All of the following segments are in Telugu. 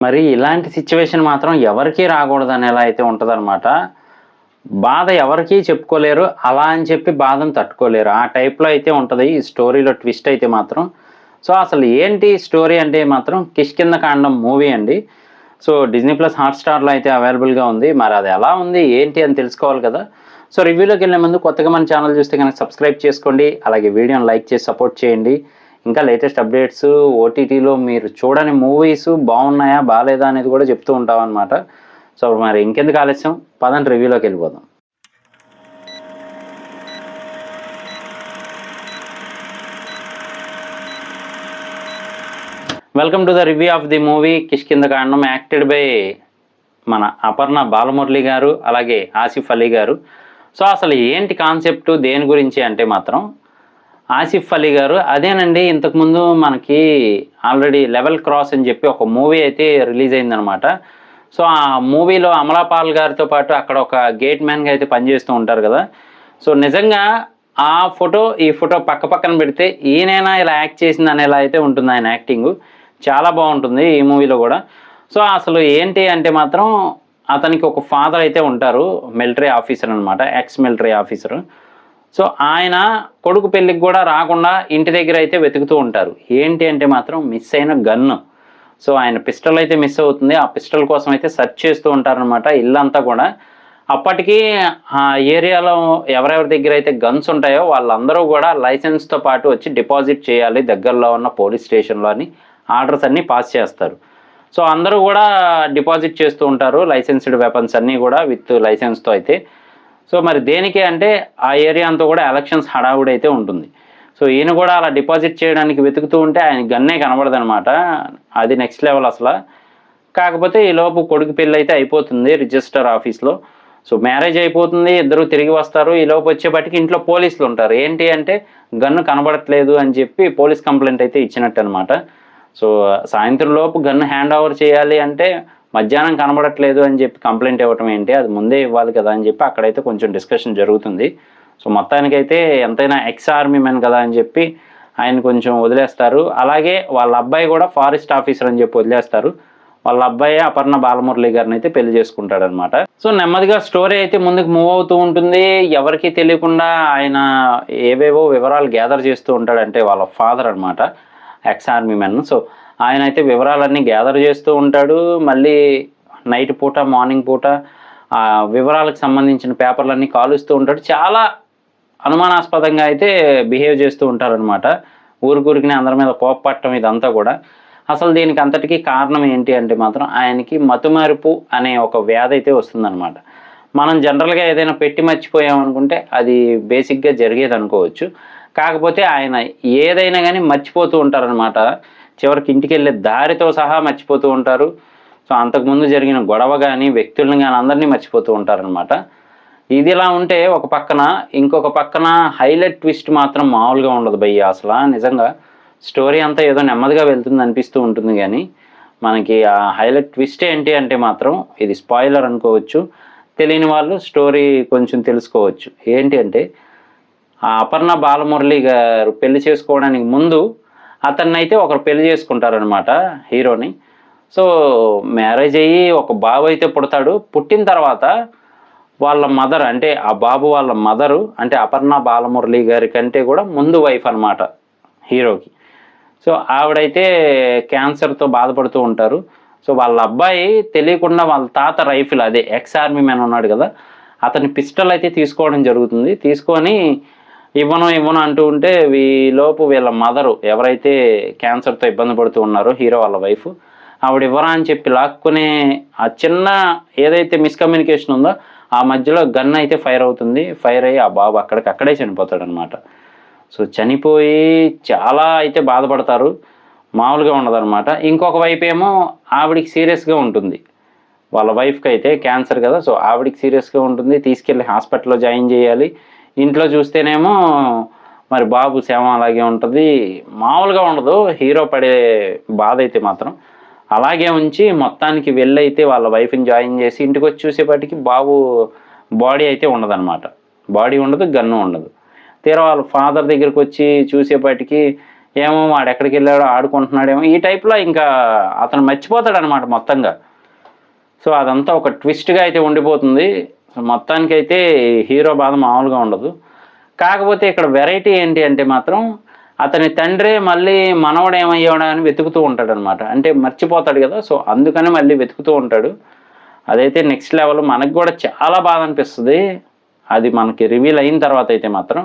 మరి ఇలాంటి సిట్యుయేషన్ మాత్రం ఎవరికీ రాకూడదనేలా అయితే ఉంటదనమాట. బాధ ఎవరికీ చెప్పుకోలేరు. అలా అని చెప్పి బాధను తట్టుకోలేరు. ఆ టైప్‌లో అయితే ఉంటది ఈ స్టోరీలో ట్విస్ట్ అయితే మాత్రం. సో, అసలు ఏంటి స్టోరీ అంటే మాత్రం 'కిష్కింధకాండం' మూవీ అండి. సో, డిజ్నీ ప్లస్ హాట్‌స్టార్‌లో అయితే అవైలబుల్‌గా ఉంది. మరి అది ఎలా ఉంది? ఏంటి? అని తెలుసుకోవాలి కదా! సో, రివ్యూలోకెళ్ళే ముందు కొత్తగా మన ఛానల్ చూస్తే గనక సబ్స్క్రైబ్ చేసుకోండి. అలాగే వీడియోని లైక్ చేసి సపోర్ట్ చేయండి. ఇంకా లేటెస్ట్ అప్డేట్స్ ఓటీటీలో మీరు చూడని మూవీస్ బాగున్నాయా? బాలేదా? అనేది కూడా చెప్తూ ఉంటామనమాట. సో, మరి ఇంకెందుకు ఆలస్యం పదండి రివ్యూలోకెళ్ళిపోదాం. Welcome to the review of the movie 'Kishkindhakandam' acted by మన అపర్ణ బాలమురళి గారు, అలాగే ఆసిఫ్ అలీ గారు. సో, అసలు ఏంటి కాన్సెప్ట్ దేని గురించి అంటే మాత్రం ఆసిఫ్ అలీ గారు అదేనండి ఇంతకుముందు మనకి ఆల్రెడీ 'లెవెల్ క్రాస్' అని చెప్పి ఒక మూవీ అయితే రిలీజ్ అయిందనమాట. సో, ఆ మూవీలో అమలాపాల్ గారితో పాటు అక్కడ ఒక గేట్ మ్యాన్‌గా అయితే పనిచేస్తూ ఉంటారు కదా! సో, నిజంగా ఆ ఫోటో, ఈ ఫోటో పక్క పక్కన పెడితే ఈయనేనా ఇలా యాక్ట్ చేసిందనేలా అయితే ఉంటుంది ఆయన యాక్టింగు. చాలా బావుంటుంది ఈ మూవీలో గూడా. సో, అసలు ఏంటి అంటే మాత్రం అతనికి ఒక ఫాదర్ అయితే ఉంటారు. మిలిటరీ ఆఫీసర్ అనమాట. Ex military officer. సో, ఆయన కొడుకు పెళ్ళికి గూడా రాకుండా ఇంటి దగ్గర అయితే వెతుకుతూ ఉంటారు. ఏంటి అంటే మాత్రం మిస్ అయిన గన్ను. సో, ఆయన పిస్టల్ అయితే మిస్ అవుతుంది. ఆ పిస్టల్ కోసం అయితే సెర్చ్ చేస్తూ ఉంటారనమాట ఇల్లంతా కూడా. అప్పటికి ఆ ఏరియాలో ఎవరెవరి దగ్గర అయితే గన్స్ ఉంటాయో వాళ్ళందరూ గూడా లైసెన్స్‌తో పాటు వచ్చి డిపాజిట్ చేయాలి దగ్గరలో ఉన్న పోలీస్ స్టేషన్‌లో అని ఆర్డర్స్ అన్నీ పాస్ చేస్తారు. సో, అందరూ గూడా డిపాజిట్ చేస్తూ ఉంటారు. లైసెన్స్‌డ్ వెపన్స్ అన్నీ గూడా విత్ లైసెన్స్‌తో అయితే. సో, మరి దేనికి అంటే ఆ ఏరియా అంతా కూడా ఎలక్షన్స్ హడావుడైతే ఉంటుంది. సో, ఈయన కూడా అలా డిపాజిట్ చేయడానికి వెతుకుతూ ఉంటే ఆయన గన్నే కనబడదనమాట. అది నెక్స్ట్ లెవెల్ అసల. కాకపోతే ఈలోపు కొడుకు పెళ్ళైతే అయిపోతుంది రిజిస్టర్ ఆఫీస్‌లో. సో, మ్యారేజ్ అయిపోతుంది. ఇద్దరు తిరిగి వస్తారు. ఈలోపు వచ్చేపాటికి ఇంట్లో పోలీసులుంటారు. ఏంటి అంటే గన్ను కనబడట్లేదు అని చెప్పి పోలీస్ కంప్లెయింట్ అయితే ఇచ్చినట్టనమాట. సో, సాయంత్రం లోపు గన్ను హ్యాండ్ ఓవర్ చేయాలి అంటే మధ్యాహ్నం కనబడట్లేదు అని చెప్పి కంప్లెయింట్ ఇవ్వటం ఏంటి? అది ముందే ఇవ్వాలి కదా! అని చెప్పి అక్కడైతే కొంచెం డిస్కషన్ జరుగుతుంది. సో, మొత్తానికైతే ఎంతైనా ఎక్స్ ఆర్మీ మెన్ కదా! అని చెప్పి ఆయన కొంచెం వదిలేస్తారు. అలాగే వాళ్ళ అబ్బాయి కూడా ఫారెస్ట్ ఆఫీసర్ అని చెప్పి వదిలేస్తారు. వాళ్ళ అబ్బాయి అపర్ణ బాలమురళి గారినైతే పెళ్లి చేసుకుంటాడనమాట. సో, నెమ్మదిగా స్టోరీ అయితే ముందుకు మూవ్ అవుతూ ఉంటుంది. ఎవరికీ తెలియకుండా ఆయన ఏవేవో వివరాలు గ్యాదర్ చేస్తూ ఉంటాడు. అంటే వాళ్ళ ఫాదర్ అనమాట. Ex army men. సో, ఆయనైతే వివరాలన్నీ గ్యాదర్ చేస్తూ ఉంటాడు. మళ్ళీ నైట్ పూట, మార్నింగ్ పూట వివరాలకు సంబంధించిన పేపర్లన్నీ కాలుస్తూ ఉంటాడు. చాలా అనుమానాస్పదంగా అయితే బిహేవ్ చేస్తూ ఉంటారనమాట. ఊరికూరికినే అందరి మీద కోప్పడటం ఇదంతా కూడా. అసలు దీనికి అంతటికీ కారణం ఏంటి అంటే మాత్రం ఆయనకి మతిమరుపు అనే ఒక వ్యాధి అయితే వస్తుందనమాట. మనం జనరల్‌గా ఏదైనా పెట్టి మర్చిపోయామనుకుంటే అది బేసిక్‌గా జరిగేదనుకోవచ్చు. కాకపోతే ఆయన ఏదైనా గానీ మర్చిపోతూ ఉంటారనమాట. చివరికి ఇంటికెళ్ళే దారితో సహా మర్చిపోతూ ఉంటారు. సో, అంతకుముందు జరిగిన గొడవ గానీ, వ్యక్తులను గానీ అందరినీ మర్చిపోతూ ఉంటారనమాట. ఇదిలా ఉంటే ఒక పక్కన, ఇంకొక పక్కన హైలైట్ ట్విస్ట్ మాత్రం మామూలుగా ఉండదు భయ్యా అసల. నిజంగా స్టోరీ అంతా ఏదో నెమ్మదిగా వెళ్తుంది అనిపిస్తూ ఉంటుంది గానీ, మనకి ఆ హైలైట్ ట్విస్ట్ ఏంటి అంటే మాత్రం ఇది స్పాయిలర్ అనుకోవచ్చు. తెలియని వాళ్ళు స్టోరీ కొంచెం తెలుసుకోవచ్చు. ఏంటి అంటే ఆ అపర్ణ బాలమురళి గారు పెళ్లి చేసుకోవడానికి ముందు అతన్నైతే ఒకరు పెళ్లి చేసుకుంటారనమాట హీరోని. సో, మ్యారేజ్ అయ్యి ఒక బాబు అయితే పుడతాడు. పుట్టిన తర్వాత వాళ్ళ మదర్ అంటే ఆ బాబు వాళ్ళ మదరు అంటే అపర్ణ బాలమురళి గారి కంటే కూడా ముందు వైఫ్ అనమాట హీరోకి. సో, ఆవిడైతే క్యాన్సర్‌తో బాధపడుతూ ఉంటారు. సో, వాళ్ళ అబ్బాయి తెలియకుండా వాళ్ళ తాత రైఫిల్ అదే ఎక్స్ ఆర్మీ మ్యాన్ ఉన్నాడు కదా! అతని పిస్టల్ అయితే తీసుకోవడం జరుగుతుంది. తీసుకొని ఇవ్వను, ఇవ్వను అంటూ ఉంటే ఈలోపు వీళ్ళ మదరు ఎవరైతే క్యాన్సర్‌తో ఇబ్బంది పడుతూ ఉన్నారో హీరో వాళ్ళ వైఫ్ ఆవిడ ఇవ్వరా అని చెప్పి లాక్కునే ఆ చిన్న ఏదైతే మిస్‌కమ్యూనికేషన్ ఉందో ఆ మధ్యలో గన్ అయితే ఫైర్ అవుతుంది. ఫైర్ అయ్యి ఆ బాబు అక్కడికక్కడే చనిపోతాడనమాట. సో, చనిపోయి చాలా అయితే బాధపడతారు. మామూలుగా ఉండదనమాట. ఇంకొక వైపేమో ఆవిడకి సీరియస్‌గా ఉంటుంది. వాళ్ళ వైఫ్‌కైతే క్యాన్సర్ కదా! సో, ఆవిడకి సీరియస్‌గా ఉంటుంది. తీసుకెళ్ళి హాస్పిటల్‌లో జాయిన్ చేయాలి. ఇంట్లో చూస్తేనేమో మరి బాబు శవం అలాగే ఉంటది. మామూలుగా ఉండదు. హీరో పడే బాధైతే మాత్రం. అలాగే ఉంచి మొత్తానికి వెళ్ళైతే వాళ్ళ వైఫ్‌ని జాయిన్ చేసి ఇంటికొచ్చి చూసేపాటికి బాబు బాడీ అయితే ఉండదనమాట. బాడీ ఉండదు, గన్ను ఉండదు. తీరా వాళ్ళ ఫాదర్ దగ్గరకొచ్చి చూసేపాటికి ఏమో వాడు ఎక్కడికి వెళ్ళాడో ఆడుకుంటున్నాడేమో ఈ టైప్లో ఇంకా అతను మర్చిపోతాడు అనమాట మొత్తంగా. సో అదంతా ఒక ట్విస్ట్గా అయితే ఉండిపోతుంది. మొత్తానికైతే హీరో బాధ మామూలుగా ఉండదు. కాకపోతే ఇక్కడ వెరైటీ ఏంటి అంటే మాత్రం అతని తండ్రే మళ్ళీ మనవడు ఏమయ్యాడా అని వెతుకుతూ ఉంటాడు అనమాట. అంటే మర్చిపోతాడు కదా, సో అందుకని మళ్ళీ వెతుకుతూ ఉంటాడు. అదైతే నెక్స్ట్ లెవెల్. మనకు కూడా చాలా బాధ అనిపిస్తుంది అది మనకి రివీల్ అయిన తర్వాత. అయితే మాత్రం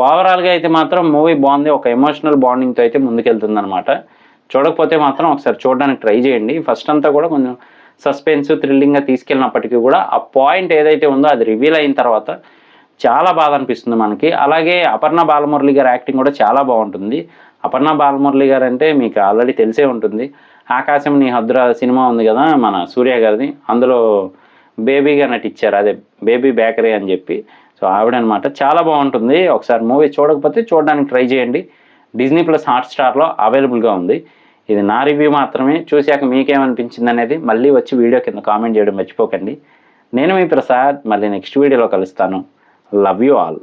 ఓవరాల్గా అయితే మాత్రం మూవీ బాగుంది. ఒక ఎమోషనల్ బాండింగ్తో అయితే ముందుకెళ్తుంది అనమాట. చూడకపోతే మాత్రం ఒకసారి చూడడానికి ట్రై చేయండి. ఫస్ట్ అంతా కూడా కొంచెం సస్పెన్స్ థ్రిల్లింగ్గా తీసుకెళ్ళినప్పటికీ కూడా ఆ పాయింట్ ఏదైతే ఉందో అది రివీల్ అయిన తర్వాత చాలా బాధ అనిపిస్తుంది మనకి. అలాగే అపర్ణ బాలమురళి గారి యాక్టింగ్ కూడా చాలా బాగుంటుంది. అపర్ణ బాలమురళి గారు అంటే మీకు ఆల్రెడీ తెలిసే ఉంటుంది. ఆకాశం నీ హద్దురా సినిమా ఉంది కదా మన సూర్య గారిది, అందులో బేబీగా నటించారు, అదే బేబీ బేకరీ అని చెప్పి. సో ఆవిడనమాట. చాలా బాగుంటుంది. ఒకసారి మూవీ చూడకపోతే చూడడానికి ట్రై చేయండి. డిజ్నీ ప్లస్ హాట్స్టార్లో అవైలబుల్గా ఉంది. ఇది నా రివ్యూ మాత్రమే. చూశాక మీకేమనిపించింది అనేది మళ్ళీ వచ్చి వీడియో కింద కామెంట్ చేయడం మర్చిపోకండి. నేను మీ ప్రసాద్. మళ్ళీ నెక్స్ట్ వీడియోలో కలుస్తాను. Love you all.